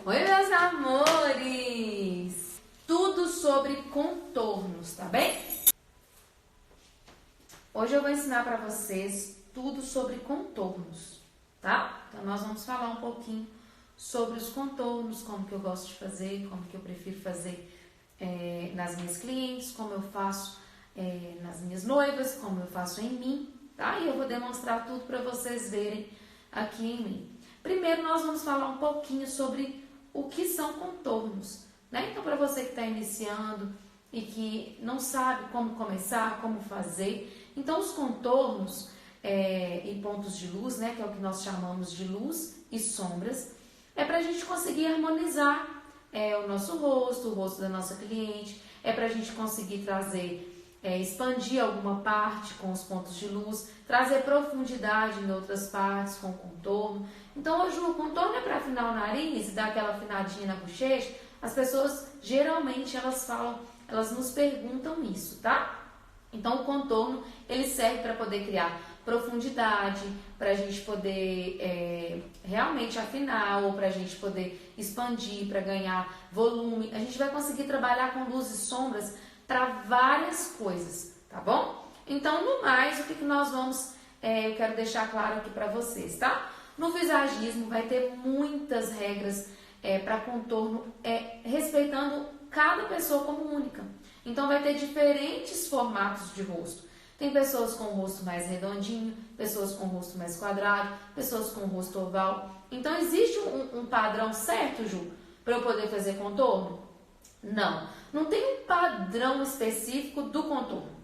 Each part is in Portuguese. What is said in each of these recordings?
Oi, meus amores! Tudo sobre contornos, tá bem? Hoje eu vou ensinar pra vocês tudo sobre contornos, tá? Então nós vamos falar um pouquinho sobre os contornos, como que eu gosto de fazer, como que eu prefiro fazer nas minhas clientes, como eu faço nas minhas noivas, como eu faço em mim, tá? E eu vou demonstrar tudo pra vocês verem aqui em mim. Primeiro nós vamos falar um pouquinho sobre o que são contornos, né? Então, para você que está iniciando e que não sabe como começar, como fazer, então os contornos e pontos de luz, né? Que é o que nós chamamos de luz e sombras, é para a gente conseguir harmonizar o nosso rosto, o rosto da nossa cliente, é para a gente conseguir trazer, expandir alguma parte com os pontos de luz, trazer profundidade em outras partes com o contorno. Então hoje o contorno é para afinar o nariz, dar aquela afinadinha na bochecha. As pessoas geralmente elas nos perguntam isso, tá? Então o contorno ele serve para poder criar profundidade, para a gente poder realmente afinar ou para a gente poder expandir, para ganhar volume. A gente vai conseguir trabalhar com luz e sombras para várias coisas, tá bom? Então, no mais, o que nós vamos, eu quero deixar claro aqui para vocês, tá? No visagismo vai ter muitas regras para contorno, respeitando cada pessoa como única. Então, vai ter diferentes formatos de rosto. Tem pessoas com o rosto mais redondinho, pessoas com o rosto mais quadrado, pessoas com o rosto oval. Então, existe um padrão certo, Ju, para eu poder fazer contorno? Não tem um padrão específico do contorno.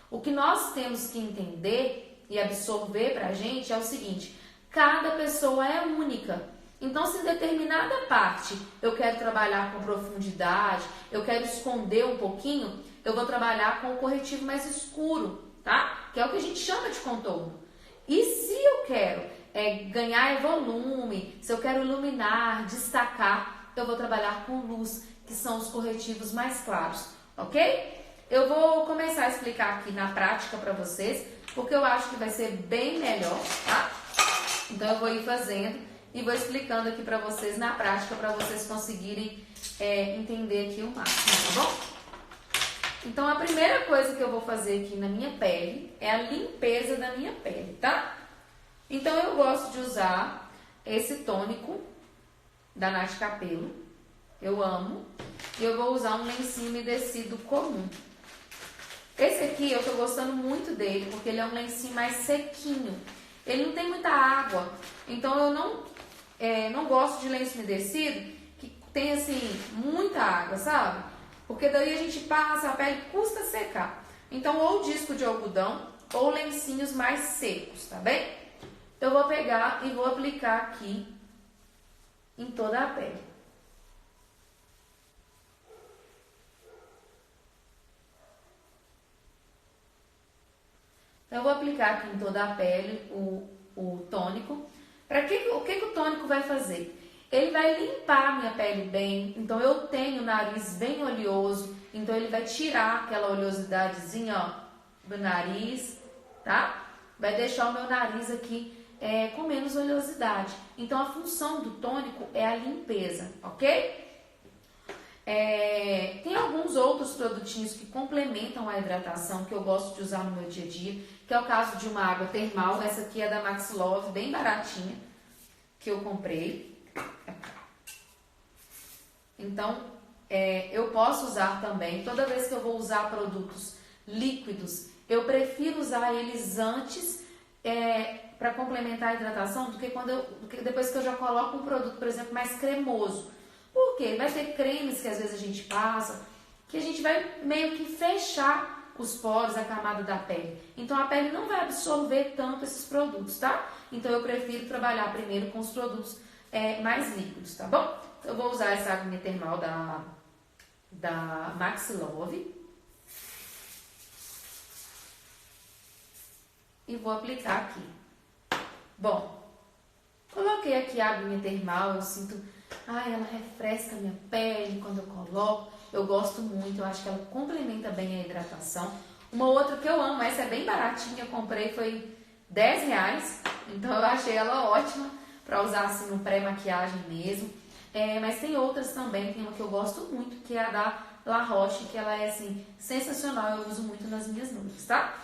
O que nós temos que entender e absorver pra gente é o seguinte: cada pessoa é única. Então, se em determinada parte eu quero trabalhar com profundidade, eu quero esconder um pouquinho, eu vou trabalhar com o corretivo mais escuro, tá? Que é o que a gente chama de contorno. E se eu quero ganhar volume, se eu quero iluminar, destacar, eu vou trabalhar com luz, que são os corretivos mais claros, ok? Eu vou começar a explicar aqui na prática para vocês, porque eu acho que vai ser bem melhor, tá? Então eu vou ir fazendo e vou explicando aqui para vocês na prática, para vocês conseguirem entender aqui o máximo, tá bom? Então a primeira coisa que eu vou fazer aqui na minha pele é a limpeza da minha pele, tá? Então eu gosto de usar esse tônico da Nath Capello. Eu amo. E eu vou usar um lencinho umedecido comum. Esse aqui eu tô gostando muito dele, porque ele é um lencinho mais sequinho. Ele não tem muita água. Então eu não gosto de lenço umedecido que tem assim muita água, sabe? Porque daí a gente passa, a pele custa secar. Então ou disco de algodão ou lencinhos mais secos, tá bem? Eu vou pegar e vou aplicar aqui em toda a pele. Então, eu vou aplicar aqui em toda a pele o tônico. O que o tônico vai fazer? Ele vai limpar a minha pele bem. Então, eu tenho o nariz bem oleoso. Então, ele vai tirar aquela oleosidadezinha, ó, do nariz, tá? Vai deixar o meu nariz aqui com menos oleosidade. Então, a função do tônico é a limpeza, ok? Tem alguns outros produtinhos que complementam a hidratação que eu gosto de usar no meu dia a dia, que é o caso de uma água termal. Essa aqui é da Max Love, bem baratinha, que eu comprei. Então, eu posso usar também, toda vez que eu vou usar produtos líquidos, eu prefiro usar eles antes para complementar a hidratação do que depois que eu já coloco um produto, por exemplo, mais cremoso. Por quê? Vai ter cremes que às vezes a gente passa, que a gente vai meio que fechar os poros, a camada da pele. Então a pele não vai absorver tanto esses produtos, tá? Então eu prefiro trabalhar primeiro com os produtos mais líquidos, tá bom? Eu vou usar essa aguinha termal da Max Love. E vou aplicar aqui. Bom, coloquei aqui a aguinha termal, eu sinto... ela refresca a minha pele quando eu coloco. Eu gosto muito, eu acho que ela complementa bem a hidratação. Uma outra que eu amo, essa é bem baratinha, eu comprei, foi R$10. Então eu achei ela ótima para usar assim no pré-maquiagem mesmo. Mas tem outras também, tem uma que eu gosto muito, que é a da La Roche, que ela é assim, sensacional, eu uso muito nas minhas noivas, tá?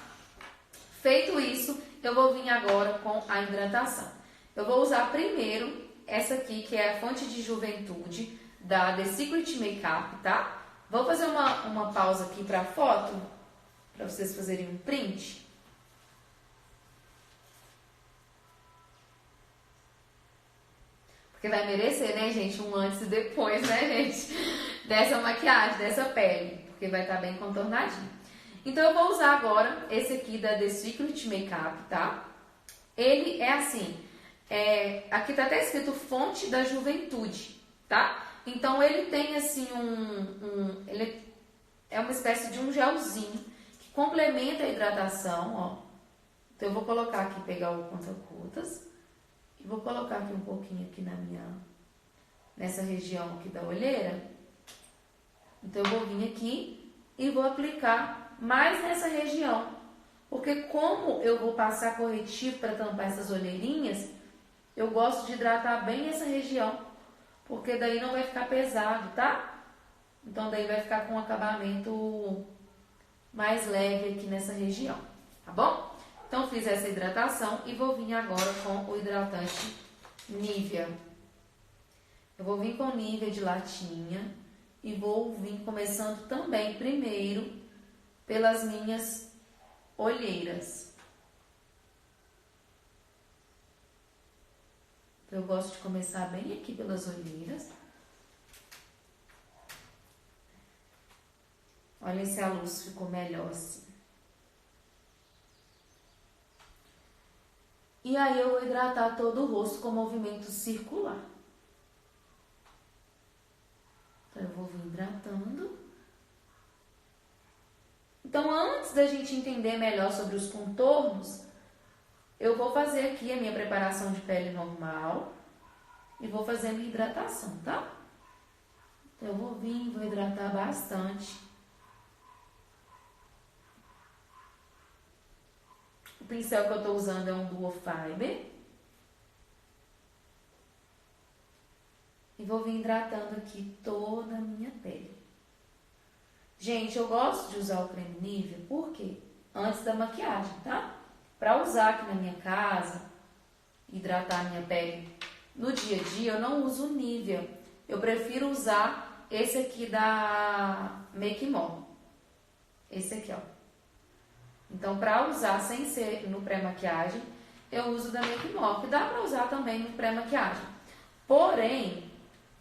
Feito isso, eu vou vir agora com a hidratação. Eu vou usar primeiro essa aqui, que é a fonte de juventude da The Secret Makeup, tá? Vou fazer uma pausa aqui para a foto, para vocês fazerem um print. Porque vai merecer, né, gente? Um antes e depois, né, gente? Dessa maquiagem, dessa pele. Porque vai estar bem contornadinho. Então, eu vou usar agora esse aqui da The Secret Makeup, tá? Ele é assim, aqui tá até escrito fonte da juventude, tá? Então, ele tem assim ele é uma espécie de um gelzinho que complementa a hidratação, ó. Então, eu vou colocar aqui, pegar o conta-gotas e vou colocar aqui um pouquinho aqui nessa região aqui da olheira. Então, eu vou vir aqui e vou aplicar mais nessa região, porque como eu vou passar corretivo para tampar essas olheirinhas, eu gosto de hidratar bem essa região, porque daí não vai ficar pesado, tá? Então daí vai ficar com um acabamento mais leve aqui nessa região, tá bom? Então fiz essa hidratação e vou vir agora com o hidratante Nivea. Eu vou vir com Nivea de latinha e vou vir começando também primeiro pelas minhas olheiras. Eu gosto de começar bem aqui pelas olheiras. Olha se a luz ficou melhor assim. E aí eu vou hidratar todo o rosto com movimento circular. Então eu vou vir hidratando. Então, antes da gente entender melhor sobre os contornos, eu vou fazer aqui a minha preparação de pele normal e vou fazer a minha hidratação, tá? Então, eu vou vir, vou hidratar bastante. O pincel que eu tô usando é um Duo Fiber. E vou vir hidratando aqui toda a minha pele. Gente, eu gosto de usar o creme Nivea, por quê? Antes da maquiagem, tá? Pra usar aqui na minha casa, hidratar a minha pele no dia a dia, eu não uso o Nivea. Eu prefiro usar esse aqui da Make More. Esse aqui, ó. Então, pra usar sem ser no pré-maquiagem, eu uso da Make More, que dá pra usar também no pré-maquiagem. Porém,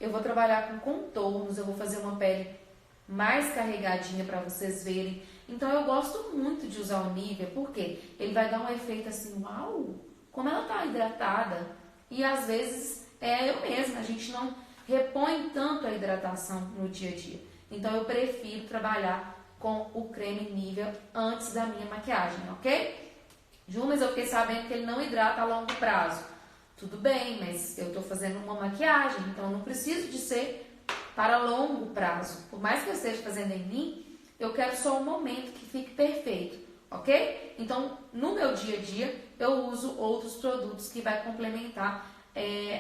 eu vou trabalhar com contornos, eu vou fazer uma pele mais carregadinha para vocês verem. Então eu gosto muito de usar o Nivea, porque ele vai dar um efeito assim, uau, como ela tá hidratada. E às vezes eu mesma, a gente não repõe tanto a hidratação no dia a dia. Então eu prefiro trabalhar com o creme Nivea antes da minha maquiagem, ok? Ju, mas eu fiquei sabendo que ele não hidrata a longo prazo. Tudo bem, mas eu tô fazendo uma maquiagem, então não preciso de ser para longo prazo. Por mais que eu esteja fazendo em mim, eu quero só um momento que fique perfeito, ok? Então, no meu dia a dia, eu uso outros produtos que vai complementar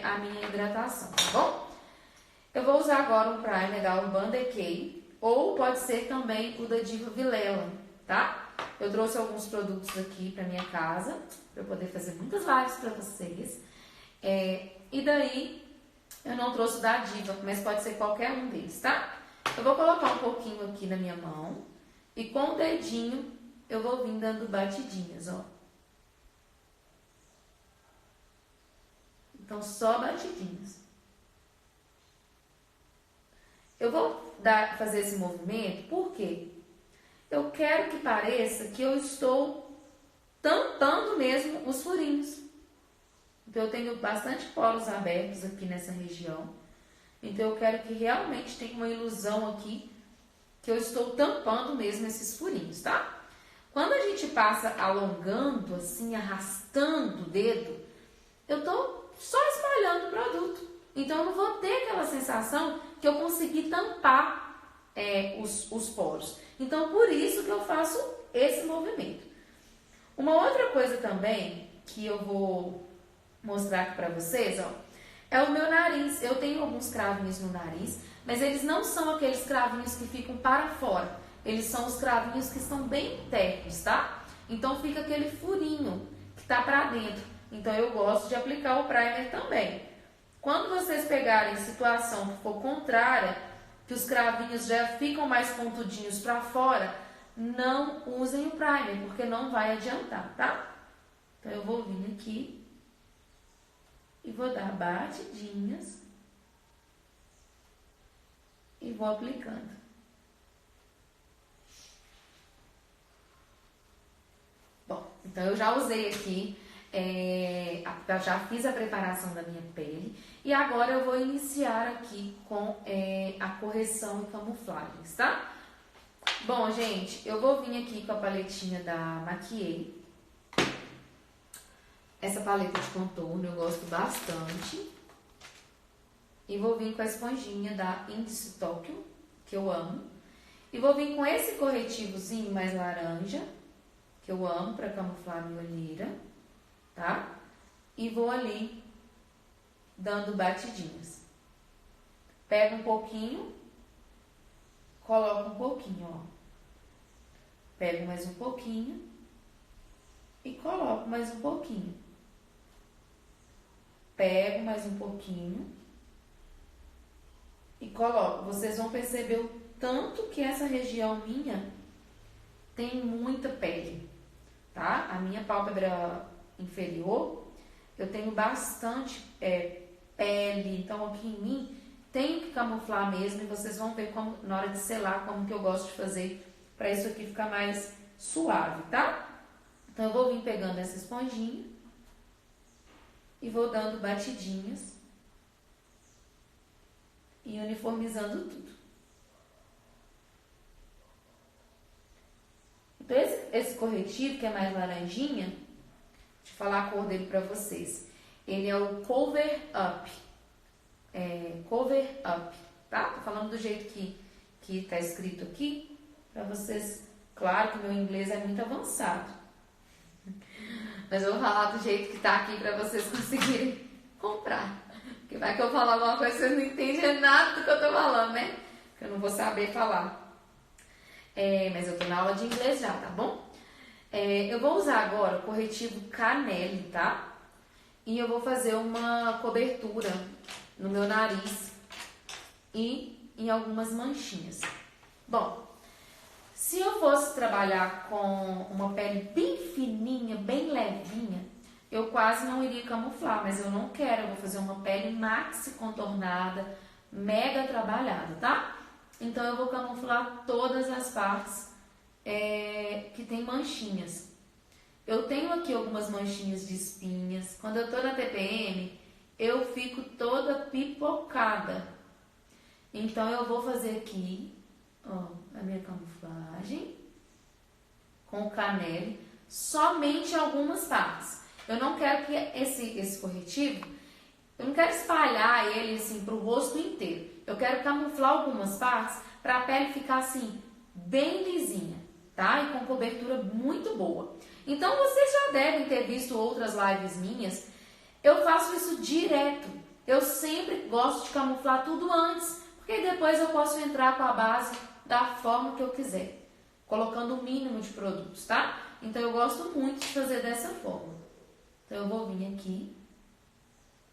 a minha hidratação, tá bom? Eu vou usar agora um primer da Urban Decay, ou pode ser também o da Diva Vilela, tá? Eu trouxe alguns produtos aqui para minha casa, para eu poder fazer muitas lives para vocês. E daí, eu não trouxe o da Diva, mas pode ser qualquer um deles, tá? Eu vou colocar um pouquinho aqui na minha mão e com o dedinho eu vou vir dando batidinhas, ó. Então, só batidinhas. Eu vou fazer esse movimento porque eu quero que pareça que eu estou tampando mesmo os furinhos. Então, eu tenho bastante poros abertos aqui nessa região. Então, eu quero que realmente tenha uma ilusão aqui que eu estou tampando mesmo esses furinhos, tá? Quando a gente passa alongando, assim, arrastando o dedo, eu tô só espalhando o produto. Então, eu não vou ter aquela sensação que eu consegui tampar os poros. Então, por isso que eu faço esse movimento. Uma outra coisa também que eu vou mostrar aqui pra vocês, ó, É o meu nariz. Eu tenho alguns cravinhos no nariz, mas eles não são aqueles cravinhos que ficam para fora. Eles são os cravinhos que estão bem internos, tá? Então fica aquele furinho que tá para dentro. Então eu gosto de aplicar o primer também. Quando vocês pegarem situação que for contrária, que os cravinhos já ficam mais pontudinhos para fora, não usem o primer, porque não vai adiantar, tá? Então eu vou vir aqui e vou dar batidinhas e vou aplicando. Bom, então eu já usei aqui, já fiz a preparação da minha pele e agora eu vou iniciar aqui com a correção e camuflagens, tá? Bom, gente, eu vou vir aqui com a paletinha da Maquiei. Essa paleta de contorno eu gosto bastante. E vou vir com a esponjinha da Índice Tóquio, que eu amo. E vou vir com esse corretivozinho mais laranja, que eu amo para camuflar a minha olheira, tá? E vou ali dando batidinhas. Pego um pouquinho, coloco um pouquinho, ó. Pego mais um pouquinho e coloco mais um pouquinho. Pego mais um pouquinho e coloco. Vocês vão perceber o tanto que essa região minha tem muita pele, tá? A minha pálpebra inferior, eu tenho bastante pele, então aqui em mim tenho que camuflar mesmo e vocês vão ver como, na hora de selar, como que eu gosto de fazer para isso aqui ficar mais suave, tá? Então eu vou vir pegando essa esponjinha e vou dando batidinhas e uniformizando tudo. Então esse corretivo que é mais laranjinha, deixa eu falar a cor dele pra vocês. Ele é o Cover Up. Cover Up, tá? Tô falando do jeito que tá escrito aqui, pra vocês. Claro que meu inglês é muito avançado, mas eu vou falar do jeito que tá aqui pra vocês conseguirem comprar. Porque vai que eu falar alguma coisa e vocês não entendem nada do que eu tô falando, né? Porque eu não vou saber falar. Mas eu tô na aula de inglês já, tá bom? Eu vou usar agora o corretivo Canelle, tá? E eu vou fazer uma cobertura no meu nariz e em algumas manchinhas. Bom, se eu fosse trabalhar com uma pele bem fininha, bem levinha, eu quase não iria camuflar, mas eu não quero. Eu vou fazer uma pele maxi contornada, mega trabalhada, tá? Então eu vou camuflar todas as partes que tem manchinhas. Eu tenho aqui algumas manchinhas de espinhas. Quando eu tô na TPM, eu fico toda pipocada. Então eu vou fazer aqui, ó, a minha camuflagem com o Canelle, somente algumas partes. Eu não quero que esse corretivo, eu não quero espalhar ele assim pro rosto inteiro. Eu quero camuflar algumas partes para a pele ficar assim bem lisinha, tá? E com cobertura muito boa. Então vocês já devem ter visto outras lives minhas. Eu faço isso direto. Eu sempre gosto de camuflar tudo antes, porque depois eu posso entrar com a base da forma que eu quiser, colocando o mínimo de produtos, tá? Então eu gosto muito de fazer dessa forma. Então eu vou vir aqui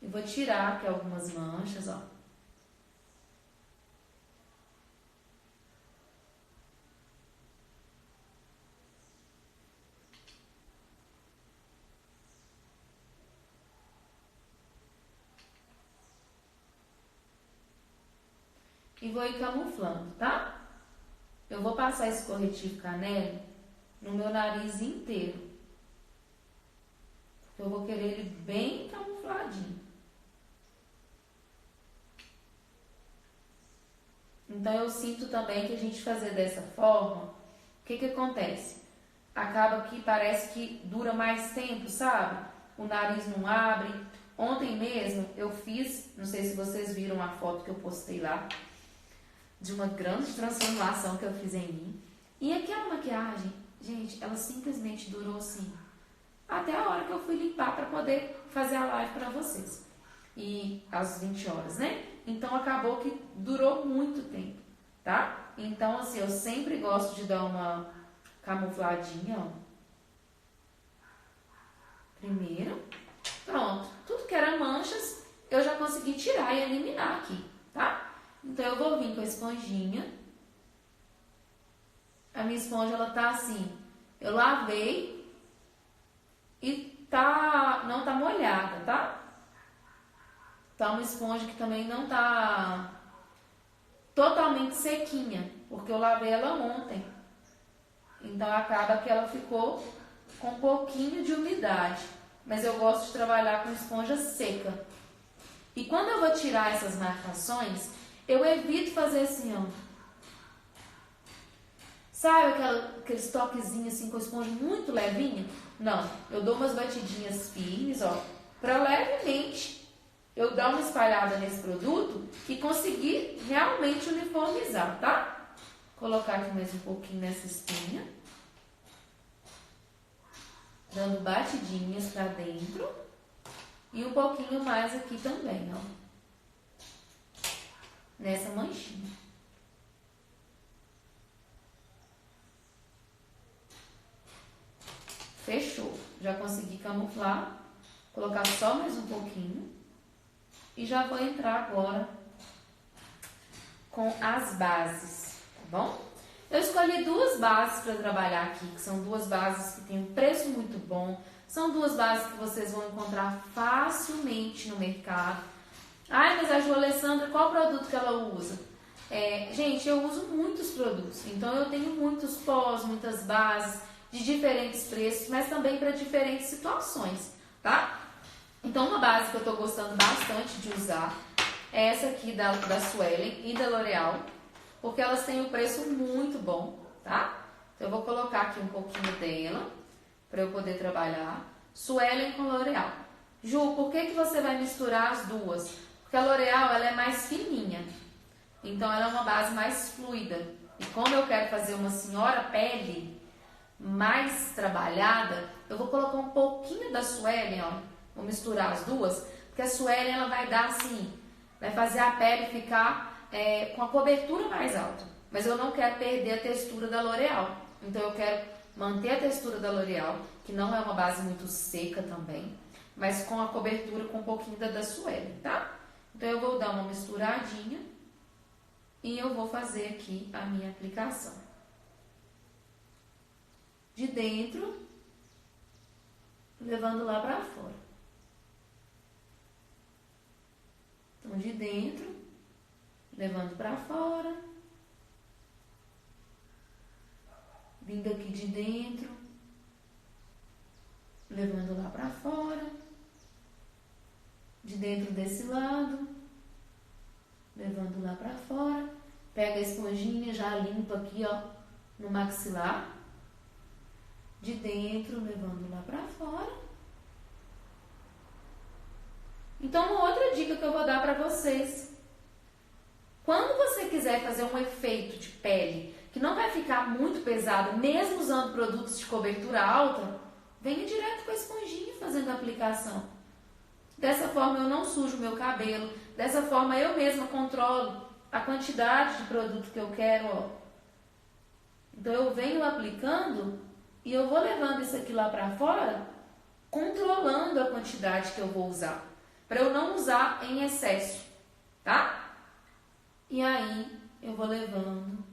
e vou tirar aqui algumas manchas, ó. E vou ir camuflando, tá? Eu vou passar esse corretivo Canelle no meu nariz inteiro. Porque eu vou querer ele bem camufladinho. Então eu sinto também que a gente fazer dessa forma, o que acontece? Acaba que parece que dura mais tempo, sabe? O nariz não abre. Ontem mesmo eu fiz, não sei se vocês viram a foto que eu postei lá, de uma grande transformação que eu fiz em mim. E aquela maquiagem, gente, ela simplesmente durou assim, até a hora que eu fui limpar para poder fazer a live para vocês. e às 20 horas, né? Então acabou que durou muito tempo, tá? Então assim, eu sempre gosto de dar uma camufladinha, ó. Primeiro, pronto. Tudo que era manchas, eu já consegui tirar e eliminar aqui, tá? Então eu vou vir com a esponjinha. A minha esponja, ela tá assim, eu lavei e não tá molhada, tá? Tá uma esponja que também não tá totalmente sequinha, porque eu lavei ela ontem. Então acaba que ela ficou com um pouquinho de umidade. Mas eu gosto de trabalhar com esponja seca. E quando eu vou tirar essas marcações, eu evito fazer assim, ó. Sabe aqueles toquezinhos assim com a esponja muito levinha? Não, eu dou umas batidinhas firmes, ó, para levemente eu dar uma espalhada nesse produto e conseguir realmente uniformizar, tá? Colocar aqui mais um pouquinho nessa espinha. Dando batidinhas para dentro. E um pouquinho mais aqui também, ó. Nessa manchinha. Fechou. Já consegui camuflar. Colocar só mais um pouquinho. E já vou entrar agora com as bases, tá bom? Eu escolhi duas bases para trabalhar aqui, que são duas bases que têm um preço muito bom. São duas bases que vocês vão encontrar facilmente no mercado. Ai, mas a Ju Alessandra, qual produto que ela usa? Gente, eu uso muitos produtos. Então, eu tenho muitos pós, muitas bases de diferentes preços, mas também para diferentes situações, tá? Então, uma base que eu estou gostando bastante de usar é essa aqui da Suelen e da L'Oreal, porque elas têm um preço muito bom, tá? Então, eu vou colocar aqui um pouquinho dela, para eu poder trabalhar. Suelen com L'Oreal. Ju, por que você vai misturar as duas? Porque a L'Oreal, ela é mais fininha, então ela é uma base mais fluida. E como eu quero fazer uma senhora pele mais trabalhada, eu vou colocar um pouquinho da Suelen, ó. Vou misturar as duas, porque a Suelen ela vai dar assim, vai fazer a pele ficar com a cobertura mais alta. Mas eu não quero perder a textura da L'Oreal. Então eu quero manter a textura da L'Oreal, que não é uma base muito seca também, mas com a cobertura com um pouquinho da Suelen, tá? Então eu vou dar uma misturadinha e eu vou fazer aqui a minha aplicação. De dentro, levando lá pra fora. Então, de dentro, levando para fora, vindo aqui de dentro, levando lá para fora, de dentro desse lado, levando lá para fora, pega a esponjinha, já limpa aqui, ó, no maxilar, de dentro, levando lá para fora. Então, uma outra dica que eu vou dar para vocês. Quando você quiser fazer um efeito de pele que não vai ficar muito pesado, mesmo usando produtos de cobertura alta, venha direto com a esponjinha fazendo a aplicação. Dessa forma eu não sujo o meu cabelo, dessa forma eu mesma controlo a quantidade de produto que eu quero, ó. Então eu venho aplicando e eu vou levando isso aqui lá para fora, controlando a quantidade que eu vou usar, para eu não usar em excesso, tá? E aí eu vou levando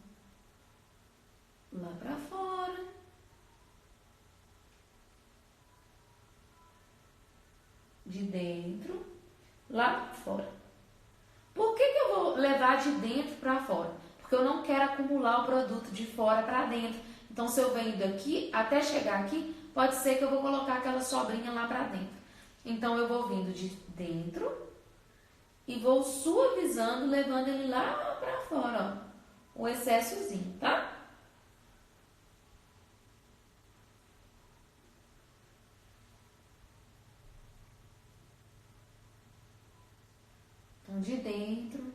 lá para fora. De dentro, lá fora. Por que eu vou levar de dentro para fora? Porque eu não quero acumular o produto de fora para dentro. Então, se eu venho daqui até chegar aqui, pode ser que eu vou colocar aquela sobrinha lá para dentro. Então, eu vou vindo de dentro e vou suavizando, levando ele lá para fora, ó. O excessozinho, tá? Então, de dentro,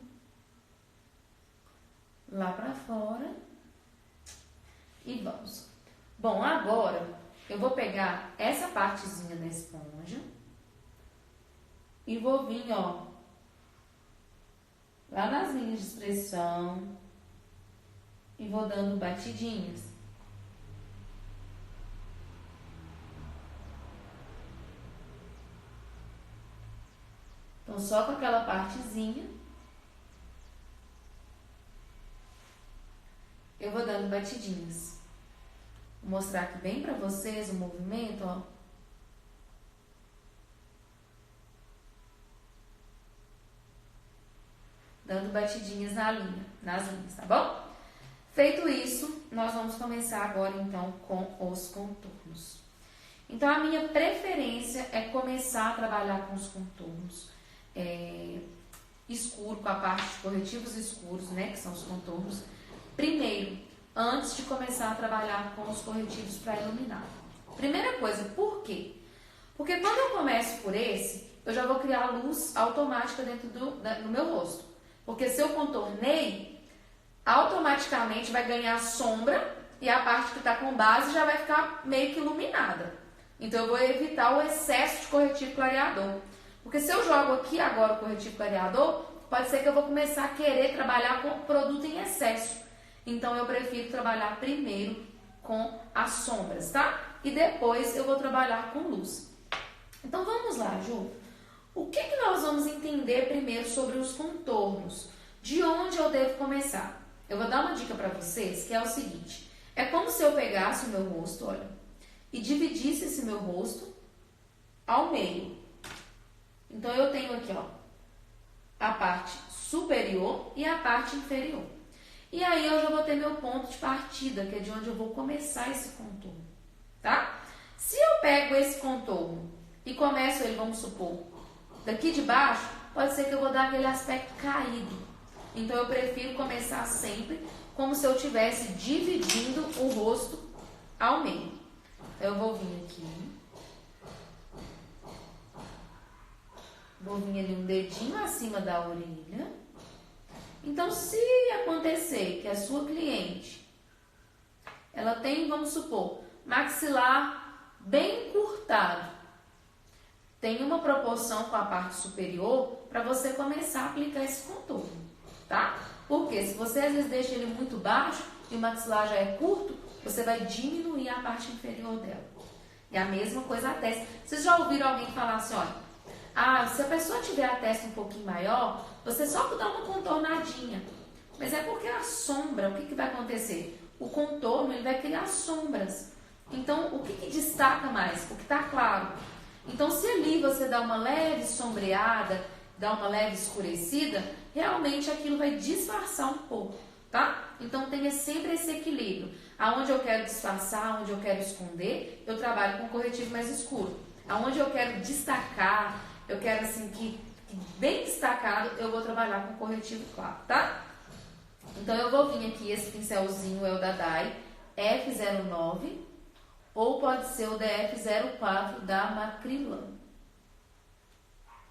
lá para fora e vamos. Bom, agora eu vou pegar essa partezinha da esponja E vou vir, ó, lá nas linhas de expressão e vou dando batidinhas. Então, só com aquela partezinha, eu vou dando batidinhas. Vou mostrar aqui bem pra vocês o movimento, ó. Dando batidinhas nas linhas, tá bom? Feito isso, nós vamos começar agora, então, com os contornos. Então, a minha preferência é começar a trabalhar com os contornos escuro, com a parte de corretivos escuros, né, que são os contornos, primeiro, antes de começar a trabalhar com os corretivos para iluminar. Primeira coisa, por quê? Porque quando eu começo por esse, eu já vou criar luz automática dentro do meu rosto. Porque se eu contornei, automaticamente vai ganhar sombra e a parte que está com base já vai ficar meio que iluminada. Então eu vou evitar o excesso de corretivo clareador. Porque se eu jogo aqui agora o corretivo clareador, pode ser que eu vou começar a querer trabalhar com produto em excesso. Então eu prefiro trabalhar primeiro com as sombras, tá? E depois eu vou trabalhar com luz. Então vamos lá, Ju. O que nós vamos entender primeiro sobre os contornos? De onde eu devo começar? Eu vou dar uma dica para vocês, que é o seguinte. É como se eu pegasse o meu rosto, olha, e dividisse esse meu rosto ao meio. Então, eu tenho aqui, ó, a parte superior e a parte inferior. E aí, eu já vou ter meu ponto de partida, que é de onde eu vou começar esse contorno, tá? Se eu pego esse contorno e começo ele, vamos supor, daqui de baixo, pode ser que eu vou dar aquele aspecto caído. Então, eu prefiro começar sempre como se eu estivesse dividindo o rosto ao meio. Então, eu vou vir aqui. Vou vir ali um dedinho acima da orelha. Então, se acontecer que a sua cliente, ela tem, vamos supor, maxilar bem encurtado, tem uma proporção com a parte superior para você começar a aplicar esse contorno, tá? Porque se você às vezes deixa ele muito baixo e o maxilar já é curto, você vai diminuir a parte inferior dela. E a mesma coisa a testa. Vocês já ouviram alguém falar assim, olha, se a pessoa tiver a testa um pouquinho maior, você só dá uma contornadinha. Mas é porque a sombra, o que vai acontecer? O contorno, ele vai criar sombras. Então, o que destaca mais? O que está claro. Então, se ali você dá uma leve sombreada, dá uma leve escurecida, realmente aquilo vai disfarçar um pouco, tá? Então, tenha sempre esse equilíbrio. Aonde eu quero disfarçar, aonde eu quero esconder, eu trabalho com corretivo mais escuro. Aonde eu quero destacar, eu quero assim que bem destacado, eu vou trabalhar com corretivo claro, tá? Então, eu vou vir aqui, esse pincelzinho é o da Dai F09, ou pode ser o DF04 da Macrilan.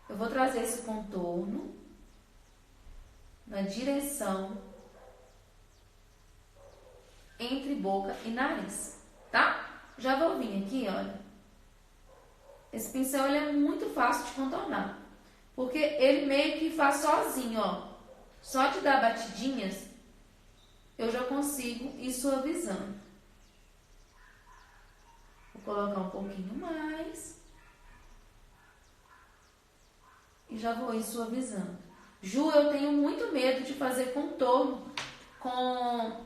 Eu vou trazer esse contorno na direção entre boca e nariz, tá? Já vou vir aqui, olha. Esse pincel, ele é muito fácil de contornar, porque ele meio que faz sozinho, ó. Só de dar batidinhas, eu já consigo ir suavizando. Vou colocar um pouquinho mais. E já vou ir suavizando. Ju, eu tenho muito medo de fazer contorno com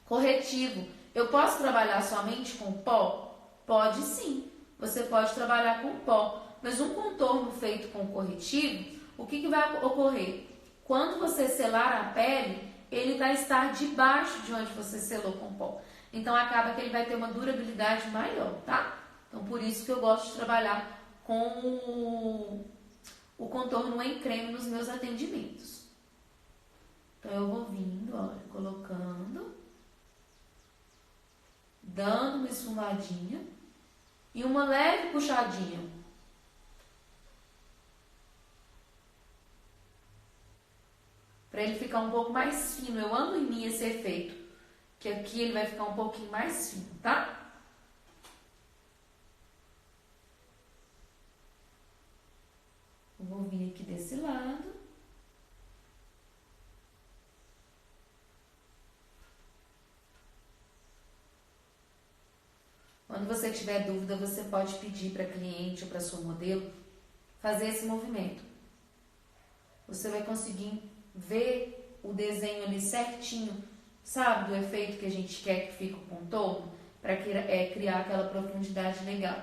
corretivo. Eu posso trabalhar somente com pó? Pode sim. Você pode trabalhar com pó. Mas um contorno feito com corretivo, o que vai ocorrer? Quando você selar a pele, ele vai estar debaixo de onde você selou com pó. Então, acaba que ele vai ter uma durabilidade maior, tá? Então, por isso que eu gosto de trabalhar com o contorno em creme nos meus atendimentos. Então, eu vou vindo, olha, colocando, dando uma esfumadinha e uma leve puxadinha. Para ele ficar um pouco mais fino. Eu amo em mim esse efeito, que aqui ele vai ficar um pouquinho mais fino, tá? Vou vir aqui desse lado. Quando você tiver dúvida, você pode pedir para cliente ou para sua modelo fazer esse movimento. Você vai conseguir ver o desenho ali certinho, sabe, do efeito que a gente quer que fique o contorno, para criar aquela profundidade legal.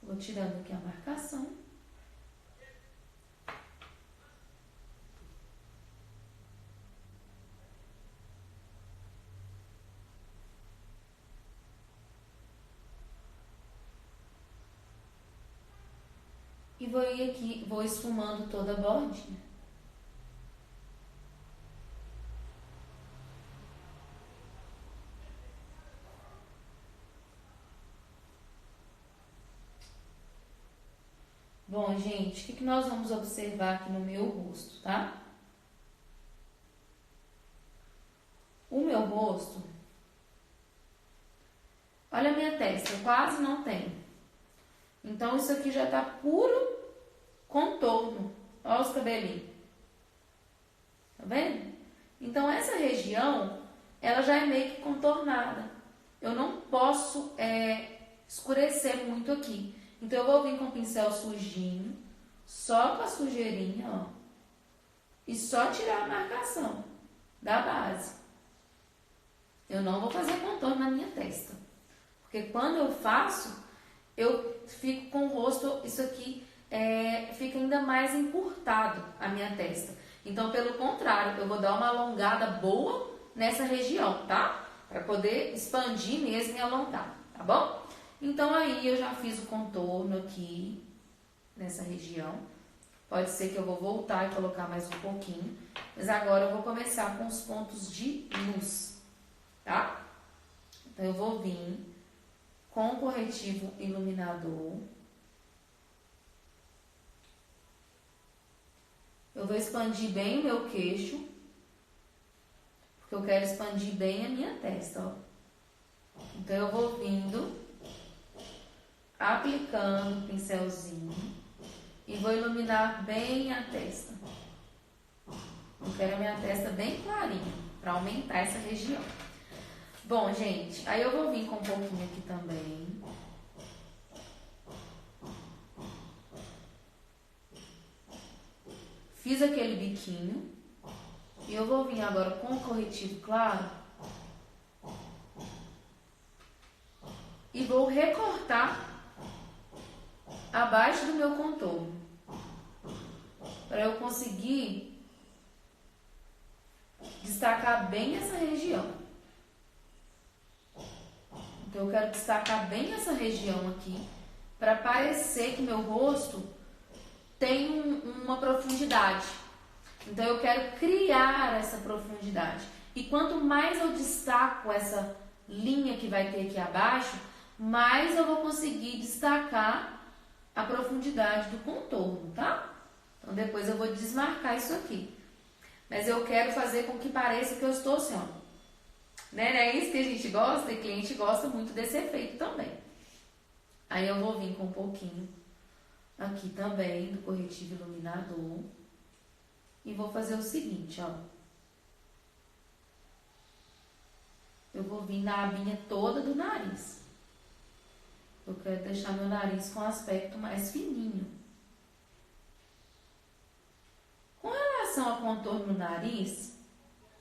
Vou tirando aqui a marcação. E vou ir aqui, vou esfumando toda a bordinha. Bom, gente, o que nós vamos observar aqui no meu rosto, tá? O meu rosto, olha a minha testa, eu quase não tenho. Então, isso aqui já tá puro contorno. Olha os cabelinhos. Tá vendo? Então, essa região, ela já é meio que contornada. Eu não posso escurecer muito aqui. Então, eu vou vir com o pincel sujinho, só com a sujeirinha, ó. E só tirar a marcação da base. Eu não vou fazer contorno na minha testa. Porque quando eu faço, eu fico com o rosto, isso aqui fica ainda mais encurtado a minha testa. Então, pelo contrário, eu vou dar uma alongada boa nessa região, tá? Para poder expandir mesmo e alongar, tá bom? Então, aí eu já fiz o contorno aqui, nessa região. Pode ser que eu vou voltar e colocar mais um pouquinho. Mas agora eu vou começar com os pontos de luz, tá? Então, eu vou vir com o corretivo iluminador. Eu vou expandir bem o meu queixo, porque eu quero expandir bem a minha testa, ó. Então, eu vou vindo, aplicando o pincelzinho e vou iluminar bem a testa. Eu quero a minha testa bem clarinha, para aumentar essa região. Bom, gente, aí eu vou vir com um pouquinho aqui também. Fiz aquele biquinho. E eu vou vir agora com o corretivo claro. E vou recortar abaixo do meu contorno. Para eu conseguir destacar bem essa região. Então, eu quero destacar bem essa região aqui, para parecer que meu rosto tem uma profundidade. Então, eu quero criar essa profundidade. E quanto mais eu destaco essa linha que vai ter aqui abaixo, mais eu vou conseguir destacar a profundidade do contorno, tá? Então, depois eu vou desmarcar isso aqui. Mas eu quero fazer com que pareça que eu estou assim, ó. Né? Não é isso que a gente gosta, e cliente gosta muito desse efeito também. Aí eu vou vir com um pouquinho aqui também do corretivo iluminador. E vou fazer o seguinte, ó. Eu vou vir na abinha toda do nariz. Eu quero deixar meu nariz com um aspecto mais fininho. Com relação ao contorno no nariz,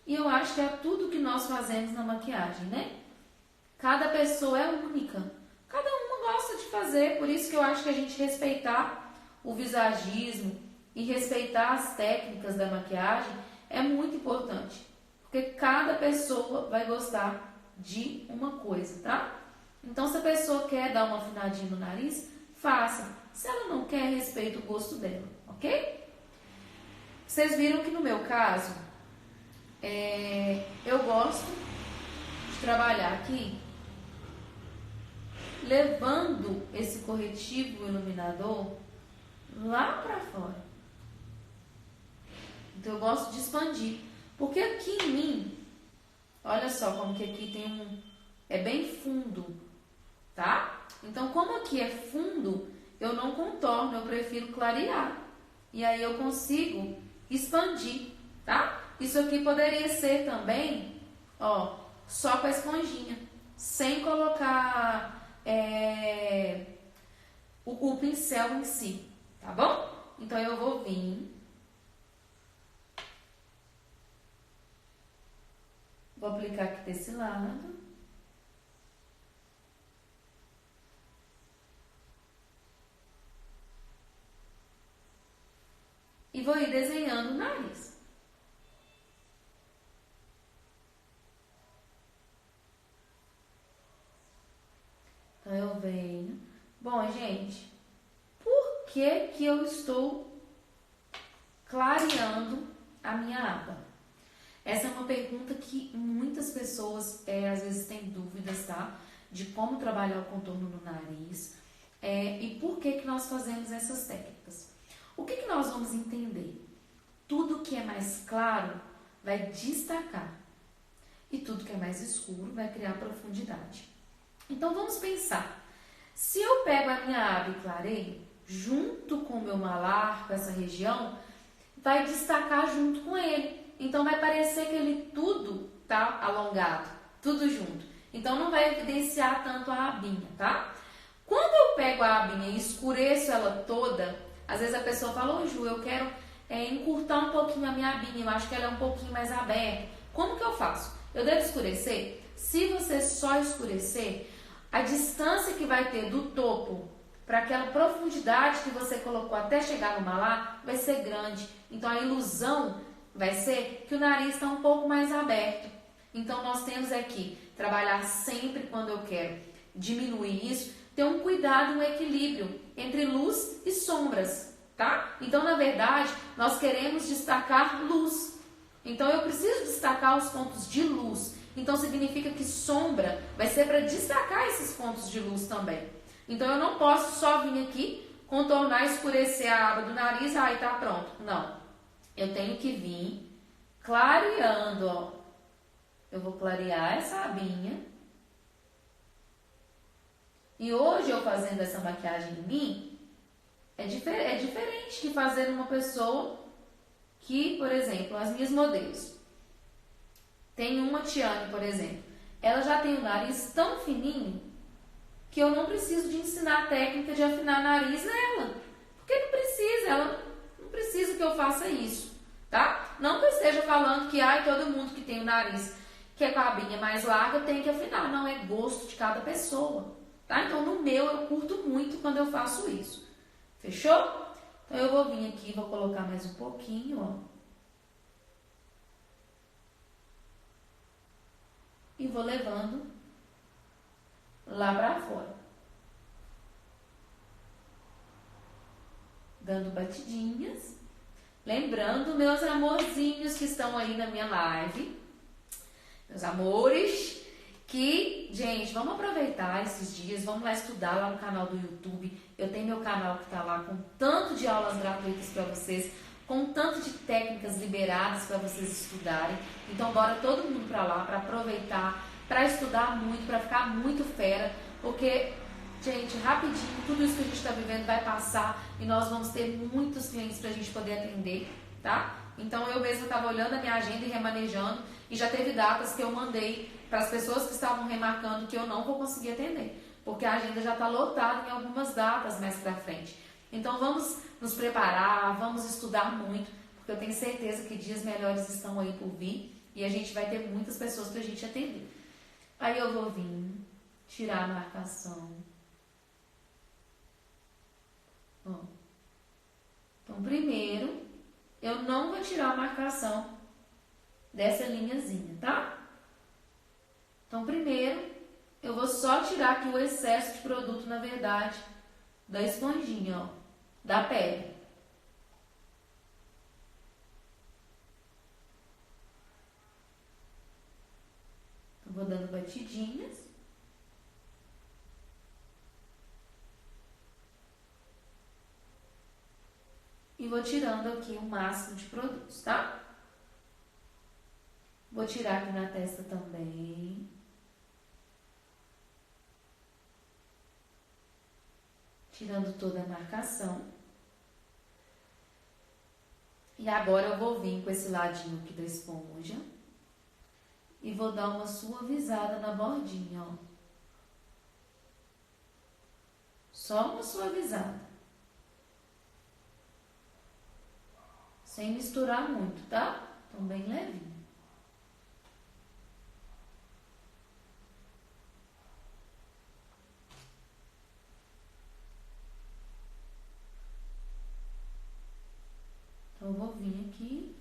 e eu acho que é tudo que nós fazemos na maquiagem, né? Cada pessoa é única. Cada uma gosta de fazer, por isso que eu acho que a gente respeitar o visagismo e respeitar as técnicas da maquiagem é muito importante. Porque cada pessoa vai gostar de uma coisa, tá? Então, se a pessoa quer dar uma afinadinha no nariz, faça. Se ela não quer, respeita o gosto dela, ok? Vocês viram que no meu caso, eu gosto de trabalhar aqui levando esse corretivo iluminador lá pra fora. Então, eu gosto de expandir. Porque aqui em mim, olha só como que aqui tem é bem fundo, tá? Então, como aqui é fundo, eu não contorno, eu prefiro clarear. E aí eu consigo expandir, tá? Isso aqui poderia ser também, ó, só com a esponjinha, sem colocar o pincel em si, tá bom? Então eu vou vir, vou aplicar aqui desse lado. E vou ir desenhando o nariz. Então eu venho. Bom, gente, por que que eu estou clareando a minha aba? Essa é uma pergunta que muitas pessoas às vezes têm dúvidas, tá? De como trabalhar o contorno no nariz e por que que nós fazemos essas técnicas. O que que nós vamos entender? Tudo que é mais claro vai destacar e tudo que é mais escuro vai criar profundidade. Então vamos pensar. Se eu pego a minha aba e clareio, junto com o meu malar, com essa região, vai destacar junto com ele. Então vai parecer que ele tudo tá alongado, tudo junto. Então não vai evidenciar tanto a abinha, tá? Quando eu pego a abinha e escureço ela toda, às vezes a pessoa fala, ô Ju, eu quero encurtar um pouquinho a minha abinha, eu acho que ela é um pouquinho mais aberta. Como que eu faço? Eu devo escurecer? Se você só escurecer, a distância que vai ter do topo para aquela profundidade que você colocou até chegar no malar vai ser grande. Então a ilusão vai ser que o nariz está um pouco mais aberto. Então nós temos aqui trabalhar sempre quando eu quero diminuir isso, ter um cuidado, um equilíbrio entre luz e sombras, tá? Então na verdade nós queremos destacar luz. Então eu preciso destacar os pontos de luz. Então significa que sombra vai ser para destacar esses pontos de luz também. Então eu não posso só vir aqui, contornar, escurecer a aba do nariz, aí tá pronto. Não. Eu tenho que vir clareando, ó. Eu vou clarear essa abinha. E hoje eu fazendo essa maquiagem em mim, é diferente de fazer uma pessoa que, por exemplo, as minhas modelos. Tem uma Tiane, por exemplo. Ela já tem o nariz tão fininho que eu não preciso de ensinar a técnica de afinar nariz nela. Porque não precisa, ela não precisa que eu faça isso, tá? Não que eu esteja falando que todo mundo que tem o nariz que é com a abinha mais larga tem que afinar. Não, é gosto de cada pessoa, tá? Então no meu eu curto muito quando eu faço isso. Fechou? Então eu vou vir aqui, vou colocar mais um pouquinho, ó. E vou levando lá pra fora. Dando batidinhas. Lembrando, meus amorzinhos que estão aí na minha live. Meus amores. Que, gente, vamos aproveitar esses dias. Vamos lá estudar lá no canal do YouTube. Eu tenho meu canal que tá lá com tanto de aulas gratuitas para vocês. Com tanto de técnicas liberadas para vocês estudarem. Então bora todo mundo para lá para aproveitar, para estudar muito, para ficar muito fera, porque, gente, rapidinho, tudo isso que a gente está vivendo vai passar e nós vamos ter muitos clientes para a gente poder atender, tá? Então eu mesma estava olhando a minha agenda e remanejando e já teve datas que eu mandei para as pessoas que estavam remarcando que eu não vou conseguir atender, porque a agenda já está lotada em algumas datas mais para frente. Então vamos nos preparar, vamos estudar muito, porque eu tenho certeza que dias melhores estão aí por vir e a gente vai ter muitas pessoas para a gente atender. Aí eu vou vir, tirar a marcação. Ó. Então primeiro, eu não vou tirar a marcação dessa linhazinha, tá? Então primeiro, eu vou só tirar aqui o excesso de produto, na verdade, da esponjinha, ó, da pele. Então, vou dando batidinhas. E vou tirando aqui o máximo de produtos, tá? Vou tirar aqui na testa também. tirando toda a marcação. E agora eu vou vir com esse ladinho aqui da esponja e vou dar uma suavizada na bordinha, ó. Só uma suavizada. Sem misturar muito, tá? Então bem levinho. Então, eu vou vir aqui.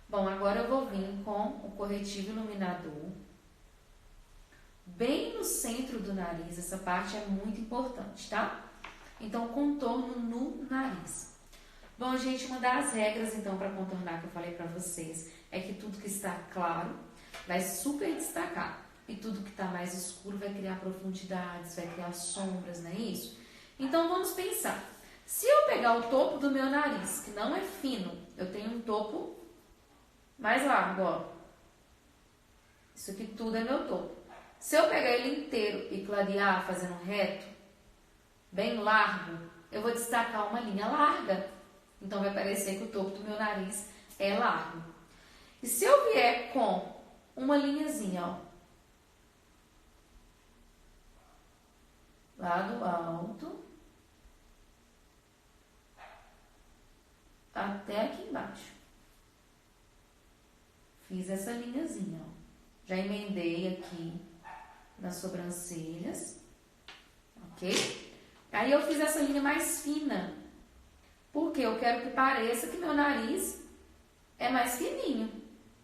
Bom, agora eu vou vir com o corretivo iluminador bem no centro do nariz. Essa parte é muito importante, tá? Então, contorno no nariz. Bom, gente, uma das regras, então, para contornar que eu falei para vocês é que tudo que está claro vai super destacar. E tudo que está mais escuro vai criar profundidades, vai criar sombras, não é isso? Então, vamos pensar. Se eu pegar o topo do meu nariz, que não é fino, eu tenho um topo mais largo, ó. Isso aqui tudo é meu topo. Se eu pegar ele inteiro e clarear, fazendo um reto, bem largo, eu vou destacar uma linha larga. Então, vai parecer que o topo do meu nariz é largo. E se eu vier com uma linhazinha, ó, lá do alto até aqui embaixo. Fiz essa linhazinha, ó. Já emendei aqui nas sobrancelhas, ok? Aí eu fiz essa linha mais fina, porque eu quero que pareça que meu nariz é mais fininho.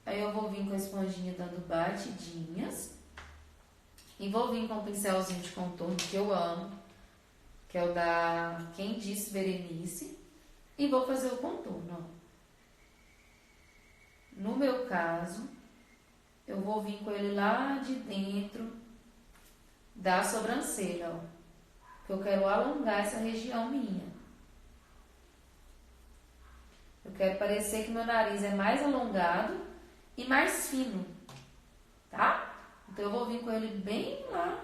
Aí eu vou vir com a esponjinha dando batidinhas e vou vir com o pincelzinho de contorno que eu amo, que é o da Quem Disse Berenice, e vou fazer o contorno, ó. No meu caso, eu vou vir com ele lá de dentro da sobrancelha, ó. Que eu quero alongar essa região minha. Eu quero parecer que meu nariz é mais alongado e mais fino, tá? Então, eu vou vir com ele bem lá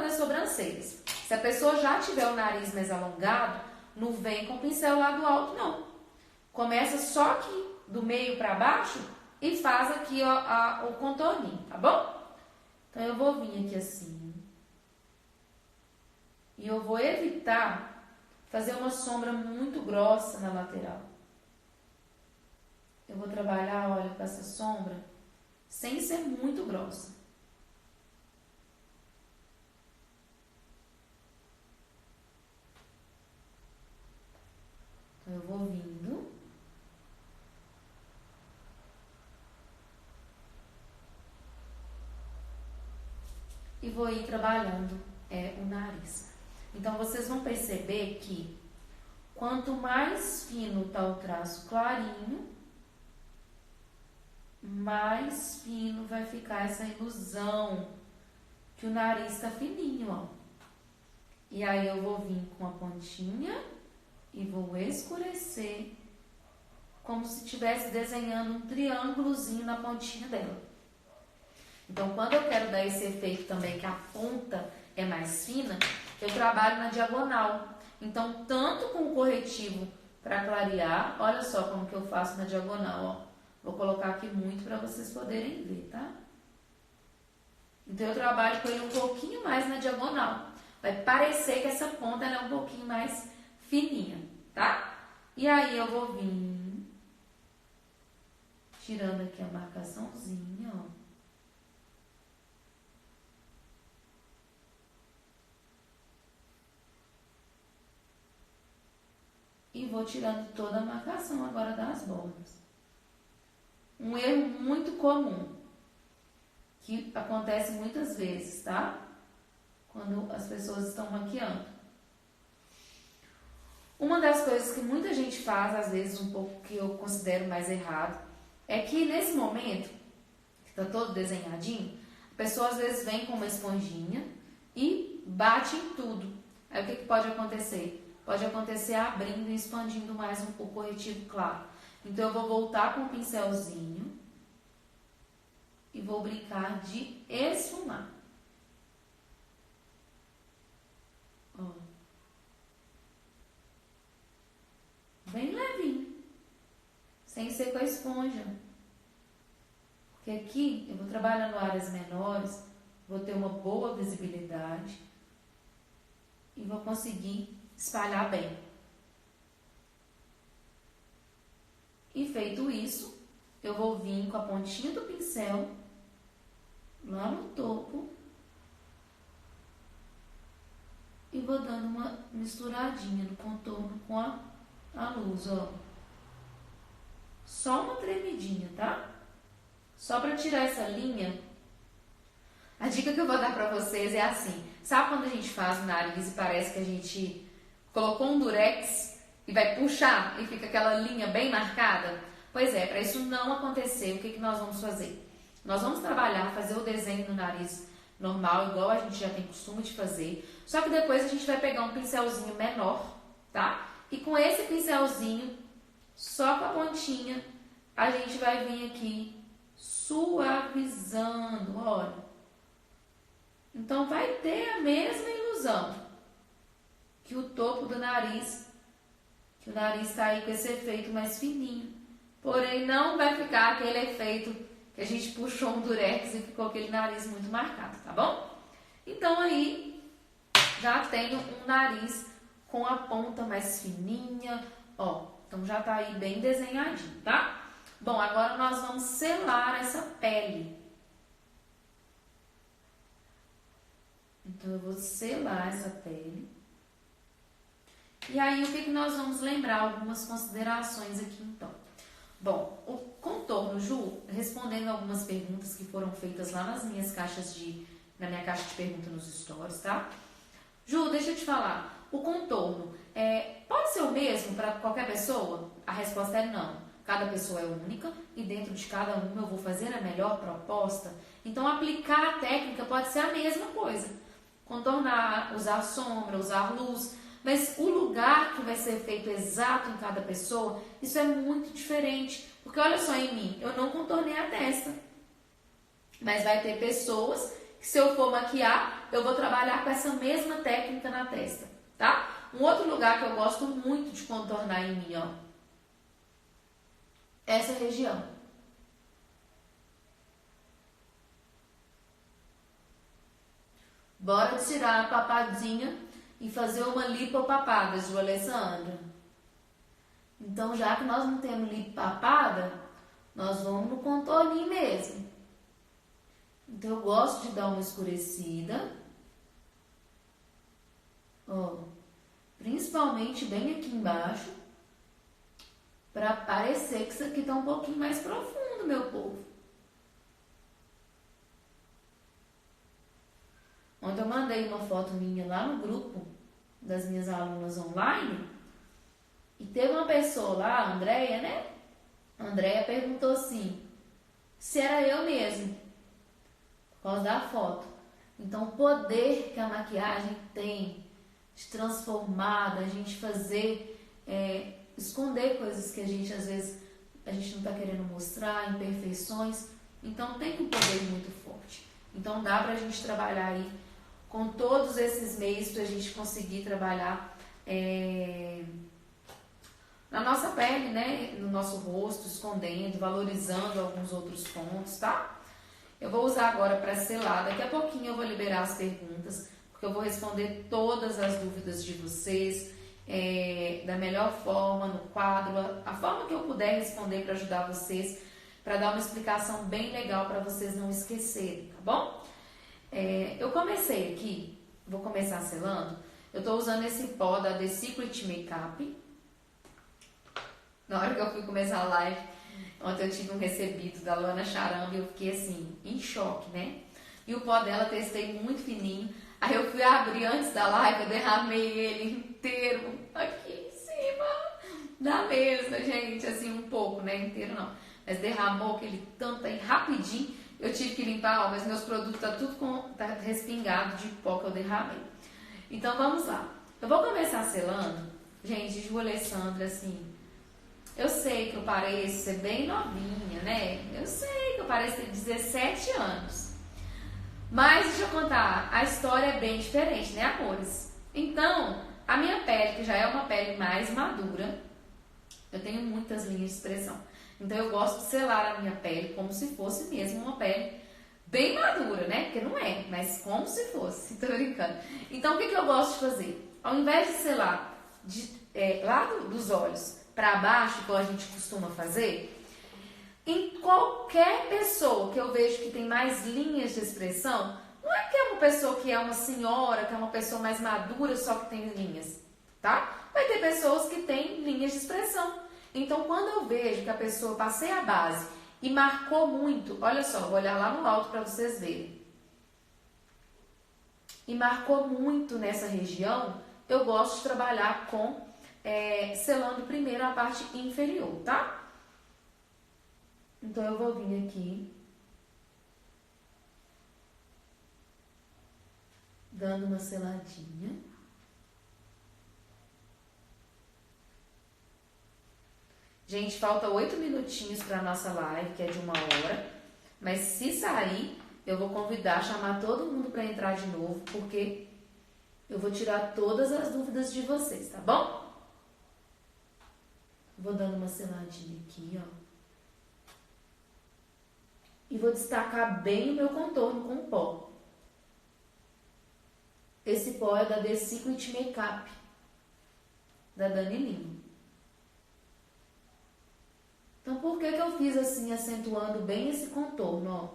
nas sobrancelhas. Se a pessoa já tiver o nariz mais alongado, não vem com o pincel lá do alto, não. Começa só aqui, do meio para baixo, e faz aqui, ó, o contorninho, tá bom? Então, eu vou vir aqui assim. E eu vou evitar fazer uma sombra muito grossa na lateral. Eu vou trabalhar, olha, com essa sombra, sem ser muito grossa. Então, eu vou vindo. E vou ir trabalhando o nariz. Então, vocês vão perceber que quanto mais fino tá o traço clarinho, mais fino vai ficar essa ilusão que o nariz está fininho, ó. E aí eu vou vir com a pontinha e vou escurecer como se estivesse desenhando um triângulozinho na pontinha dela. Então, quando eu quero dar esse efeito também que a ponta é mais fina, eu trabalho na diagonal. Então, tanto com o corretivo para clarear, olha só como que eu faço na diagonal, ó. Vou colocar aqui muito para vocês poderem ver, tá? Então, eu trabalho com ele um pouquinho mais na diagonal. Vai parecer que essa ponta ela é um pouquinho mais fininha, tá? E aí, eu vou vir tirando aqui a marcaçãozinha, ó. E vou tirando toda a marcação agora das bordas. Um erro muito comum, que acontece muitas vezes, tá? Quando as pessoas estão maquiando. Uma das coisas que muita gente faz, às vezes um pouco que eu considero mais errado, é que nesse momento, que tá todo desenhadinho, a pessoa às vezes vem com uma esponjinha e bate em tudo. Aí o que pode acontecer? Pode acontecer abrindo e expandindo mais o corretivo claro. Então, eu vou voltar com o pincelzinho e vou brincar de esfumar. Ó. Bem levinho, sem ser com a esponja. Porque aqui eu vou trabalhando áreas menores, vou ter uma boa visibilidade e vou conseguir espalhar bem. E feito isso, eu vou vir com a pontinha do pincel lá no topo e vou dando uma misturadinha no contorno com a luz, ó. Só uma tremidinha, tá? Só para tirar essa linha. A dica que eu vou dar para vocês é assim. Sabe quando a gente faz o nariz e parece que a gente colocou um durex e vai puxar e fica aquela linha bem marcada? Pois é, para isso não acontecer, o que nós vamos fazer? Nós vamos trabalhar, fazer o desenho no nariz normal, igual a gente já tem costume de fazer. Só que depois a gente vai pegar um pincelzinho menor, tá? E com esse pincelzinho, só com a pontinha, a gente vai vir aqui suavizando, olha. Então vai ter a mesma ilusão que o topo do nariz, que o nariz está aí com esse efeito mais fininho. Porém, não vai ficar aquele efeito que a gente puxou um durex e ficou aquele nariz muito marcado, tá bom? Então aí já tenho um nariz com a ponta mais fininha, ó. Então já tá aí bem desenhadinho, tá? Bom, agora nós vamos selar essa pele. Então eu vou selar essa pele. E aí o que nós vamos lembrar? Algumas considerações aqui então. Bom, o contorno, Ju, respondendo algumas perguntas que foram feitas lá na minha caixa de perguntas nos stories, tá? Ju, deixa eu te falar, o contorno pode ser o mesmo para qualquer pessoa? A resposta é não. Cada pessoa é única e dentro de cada uma eu vou fazer a melhor proposta. Então aplicar a técnica pode ser a mesma coisa. Contornar, usar sombra, usar luz. Mas o lugar que vai ser feito exato em cada pessoa, isso é muito diferente. Porque olha só em mim, eu não contornei a testa. Mas vai ter pessoas que se eu for maquiar, eu vou trabalhar com essa mesma técnica na testa, tá? Um outro lugar que eu gosto muito de contornar em mim, ó. Essa região. Bora tirar a papadinha e fazer uma lipopapada, Ju Alessandra. Então, já que nós não temos lipopapada, nós vamos no contorninho mesmo. Então, eu gosto de dar uma escurecida. Ó, principalmente bem aqui embaixo. Para parecer que isso aqui tá um pouquinho mais profundo, meu povo. Ontem eu mandei uma foto minha lá no grupo das minhas alunas online e teve uma pessoa lá, a Andréia, né? A Andréia perguntou assim, se era eu mesmo, por causa da foto. Então o poder que a maquiagem tem de transformar, da gente fazer, esconder coisas que a gente às vezes a gente não está querendo mostrar, imperfeições. Então tem um poder muito forte. Então dá pra gente trabalhar aí com todos esses meios pra gente conseguir trabalhar na nossa pele, né? No nosso rosto, escondendo, valorizando alguns outros pontos, tá? Eu vou usar agora para selar. Daqui a pouquinho eu vou liberar as perguntas, porque eu vou responder todas as dúvidas de vocês da melhor forma, no quadro, a forma que eu puder responder para ajudar vocês, para dar uma explicação bem legal para vocês não esquecerem, tá bom? Eu comecei aqui, vou começar selando. Eu tô usando esse pó da The Secret Makeup. Na hora que eu fui começar a live, ontem eu tive um recebido da Luana Charamba e eu fiquei assim, em choque, né? E o pó dela eu testei muito fininho. Aí eu fui abrir antes da live, eu derramei ele inteiro aqui em cima da mesa, gente. Assim, um pouco, né? Inteiro não. Mas derramou aquele tanto aí rapidinho. Eu tive que limpar, ó, mas meus produtos tá respingado de pó que eu derramei. Então vamos lá. Eu vou começar selando, gente, Ju Alessandra, assim, Eu sei que eu pareço ser bem novinha, né? Eu sei que eu pareço ter 17 anos. Mas deixa eu contar, a história é bem diferente, né, amores? Então, a minha pele, que já é uma pele mais madura, eu tenho muitas linhas de expressão. Então, eu gosto de selar a minha pele como se fosse mesmo uma pele bem madura, né? Porque não é, mas como se fosse. Tô brincando. Então, o que eu gosto de fazer? Ao invés de selar lá dos olhos para baixo, como a gente costuma fazer, em qualquer pessoa que eu vejo que tem mais linhas de expressão, não é que é uma pessoa que é uma senhora, que é uma pessoa mais madura só que tem linhas, tá? Vai ter pessoas que têm linhas de expressão. Então, quando eu vejo que a pessoa passei a base e marcou muito, olha só, vou olhar lá no alto para vocês verem. E marcou muito nessa região, eu gosto de trabalhar com selando primeiro a parte inferior, tá? Então, eu vou vir aqui, dando uma seladinha. Gente, falta 8 minutinhos para a nossa live, que é de 1 hora. Mas se sair, eu vou convidar, chamar todo mundo para entrar de novo, porque eu vou tirar todas as dúvidas de vocês, tá bom? Vou dando uma seladinha aqui, ó. E vou destacar bem o meu contorno com o pó. Esse pó é da The Secret Makeup, da Dani Lima. Então, por que eu fiz assim, acentuando bem esse contorno, ó?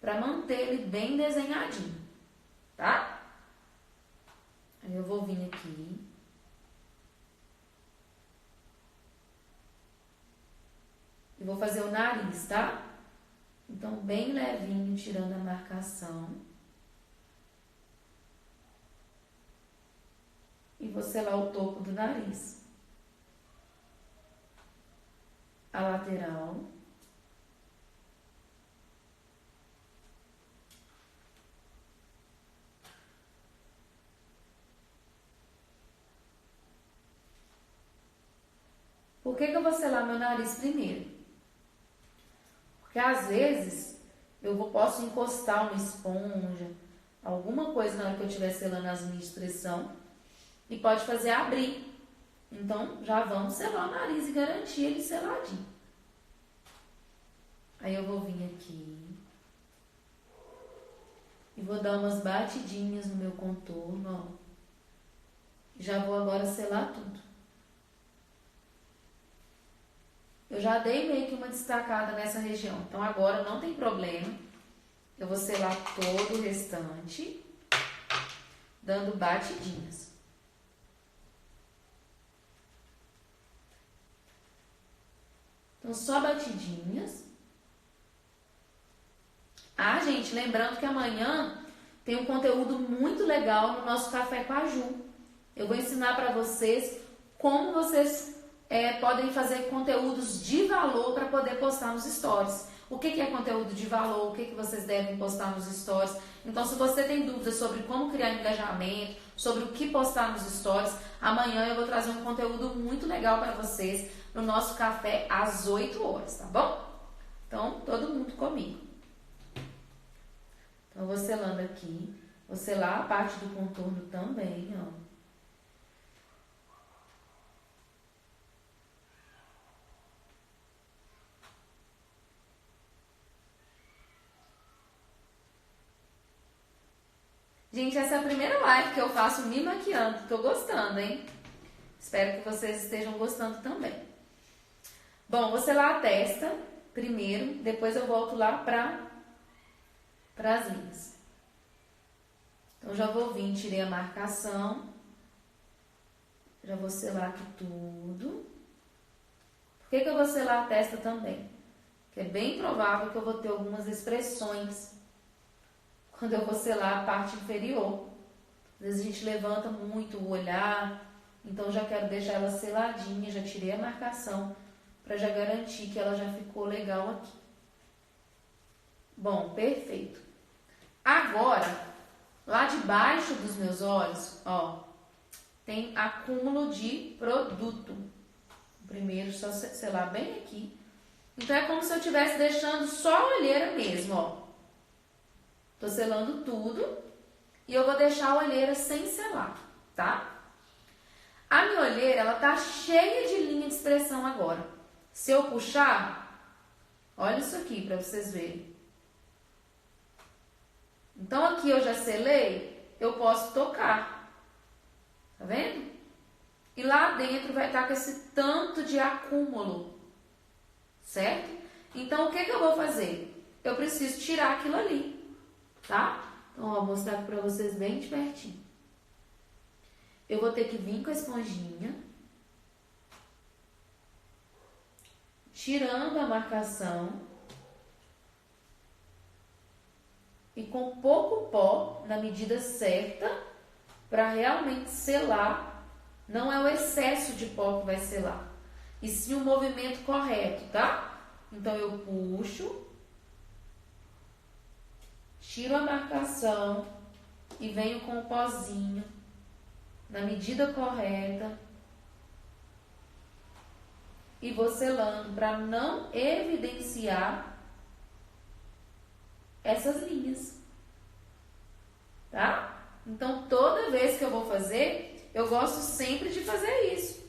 Pra manter ele bem desenhadinho, tá? Aí eu vou vir aqui. E vou fazer o nariz, tá? Então, bem levinho, tirando a marcação. E vou selar o topo do nariz. A lateral. Por que eu vou selar meu nariz primeiro? Porque às vezes eu posso encostar uma esponja, alguma coisa na hora que eu estiver selando as minhas expressão e pode fazer abrir. Então, já vamos selar o nariz e garantir ele seladinho. Aí eu vou vir aqui e vou dar umas batidinhas no meu contorno, ó. Já vou agora selar tudo. Eu já dei meio que uma destacada nessa região, então agora não tem problema. Eu vou selar todo o restante, dando batidinhas. Então, só batidinhas. Ah, gente, lembrando que amanhã tem um conteúdo muito legal no nosso Café com a Ju. Eu vou ensinar para vocês como vocês podem fazer conteúdos de valor para poder postar nos stories. O que é conteúdo de valor? O que vocês devem postar nos stories? Então, se você tem dúvidas sobre como criar engajamento, sobre o que postar nos stories, amanhã eu vou trazer um conteúdo muito legal para vocês no nosso café às 8 horas, tá bom? Então, todo mundo comigo. Então, eu vou selando aqui. Vou selar a parte do contorno também, ó. Gente, essa é a primeira live que eu faço me maquiando. Tô gostando, hein? Espero que vocês estejam gostando também. Bom, vou selar a testa primeiro, depois eu volto lá para as linhas. Então, já vou vir, tirei a marcação. Já vou selar aqui tudo. Por que eu vou selar a testa também? Porque é bem provável que eu vou ter algumas expressões quando eu vou selar a parte inferior. Às vezes a gente levanta muito o olhar, então já quero deixar ela seladinha, já tirei a marcação para já garantir que ela já ficou legal aqui. Bom, perfeito. Agora, lá debaixo dos meus olhos, ó, tem acúmulo de produto. primeiro só selar bem aqui. Então é como se eu estivesse deixando só a olheira mesmo, ó. Tô selando tudo e eu vou deixar a olheira sem selar, tá? A minha olheira, ela tá cheia de linha de expressão agora. Se eu puxar, olha isso aqui para vocês verem. Então aqui eu já selei, eu posso tocar. Tá vendo? E lá dentro vai estar com esse tanto de acúmulo, certo? Então o que eu vou fazer? Eu preciso tirar aquilo ali, tá? Então eu vou mostrar aqui para vocês bem de pertinho. Eu vou ter que vir com a esponjinha, tirando a marcação e com pouco pó, na medida certa, para realmente selar. Não é o excesso de pó que vai selar, e sim o movimento correto, tá? Então eu puxo, tiro a marcação e venho com o pozinho na medida correta e vou selando para não evidenciar essas linhas, tá? Então toda vez que eu vou fazer, eu gosto sempre de fazer isso.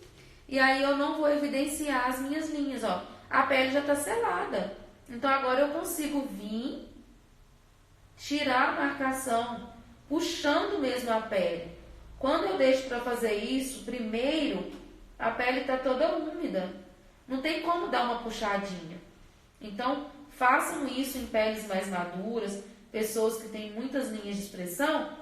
E aí eu não vou evidenciar as minhas linhas, ó. A pele já tá selada. Então agora eu consigo vir, tirar a marcação, puxando mesmo a pele. Quando eu deixo para fazer isso, primeiro, a pele tá toda úmida. Não tem como dar uma puxadinha. Então, façam isso em peles mais maduras, pessoas que têm muitas linhas de expressão,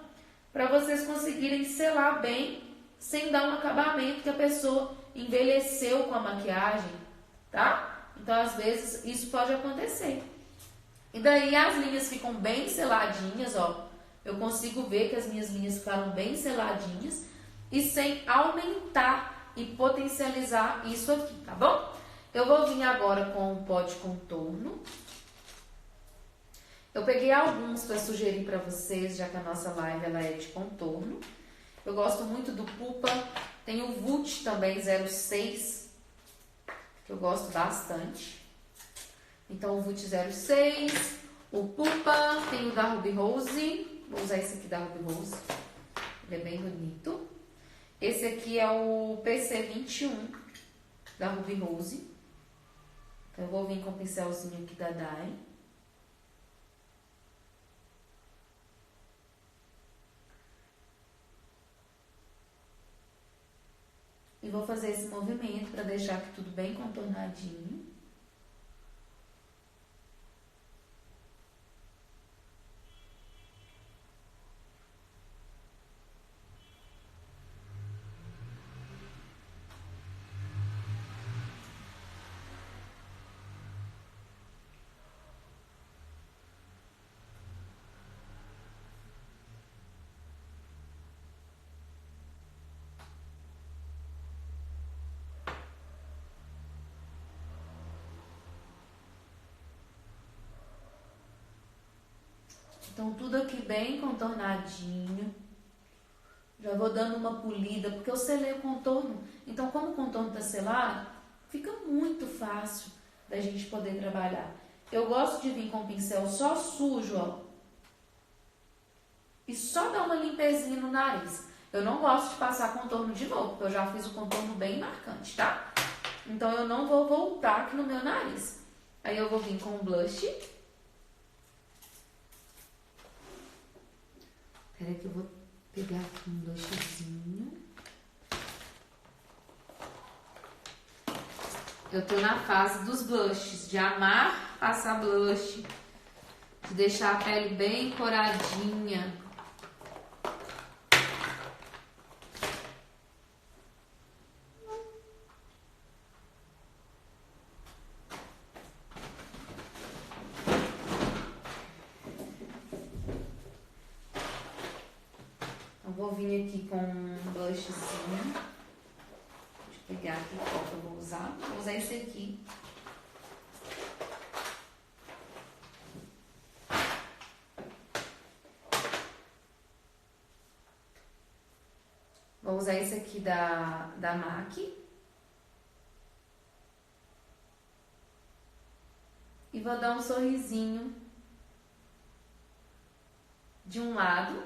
para vocês conseguirem selar bem, sem dar um acabamento que a pessoa envelheceu com a maquiagem, tá? Então, às vezes, isso pode acontecer. E daí as linhas ficam bem seladinhas, ó. Eu consigo ver que as minhas linhas ficaram bem seladinhas e sem aumentar e potencializar isso aqui, tá bom? Eu vou vir agora com um pó de contorno. Eu peguei alguns para sugerir para vocês, já que a nossa live ela é de contorno. Eu gosto muito do Pupa, tem o Vult também 06, que eu gosto bastante. Então o Vult 06, o Pupa, tem o da Ruby Rose, vou usar esse aqui da Ruby Rose, ele é bem bonito. Esse aqui é o PC21 da Ruby Rose. Então eu vou vir com o pincelzinho aqui da Dai. E vou fazer esse movimento para deixar aqui tudo bem contornadinho. Então, tudo aqui bem contornadinho. Já vou dando uma polida, porque eu selei o contorno. Então, como o contorno tá selado, fica muito fácil da gente poder trabalhar. Eu gosto de vir com o pincel só sujo, ó. E só dar uma limpezinha no nariz. Eu não gosto de passar contorno de novo, porque eu já fiz o contorno bem marcante, tá? Então, eu não vou voltar aqui no meu nariz. Aí, eu vou vir com o blush. Peraí que eu vou pegar aqui um blushzinho. Eu tô na fase dos blushes, de amar passar blush, de deixar a pele bem coradinha. Vou vir aqui com um blushzinho. Deixa eu pegar aqui qual que eu vou usar. Vou usar esse aqui. Vou usar esse aqui da MAC. e vou dar um sorrisinho de um lado,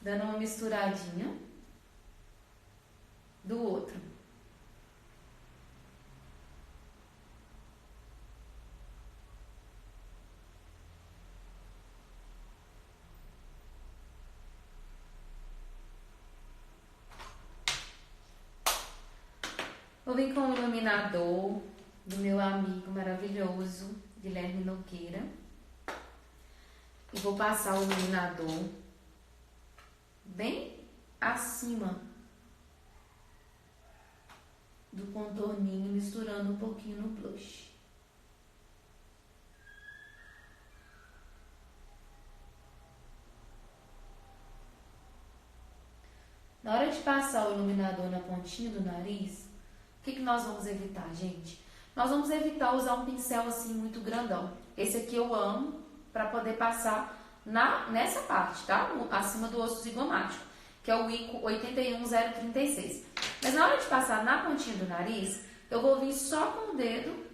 dando uma misturadinha do outro. Vou vir com o iluminador do meu amigo maravilhoso, Guilherme Nogueira. E vou passar o iluminador bem acima do contorninho, misturando um pouquinho no blush. Na hora de passar o iluminador na pontinha do nariz, o que nós vamos evitar, gente? Nós vamos evitar usar um pincel assim muito grandão. Esse aqui eu amo para poder passar nessa parte, tá? Acima do osso zigomático, que é o ICO 81036. Mas na hora de passar na pontinha do nariz, eu vou vir só com o dedo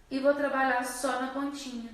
e vou trabalhar só na pontinha.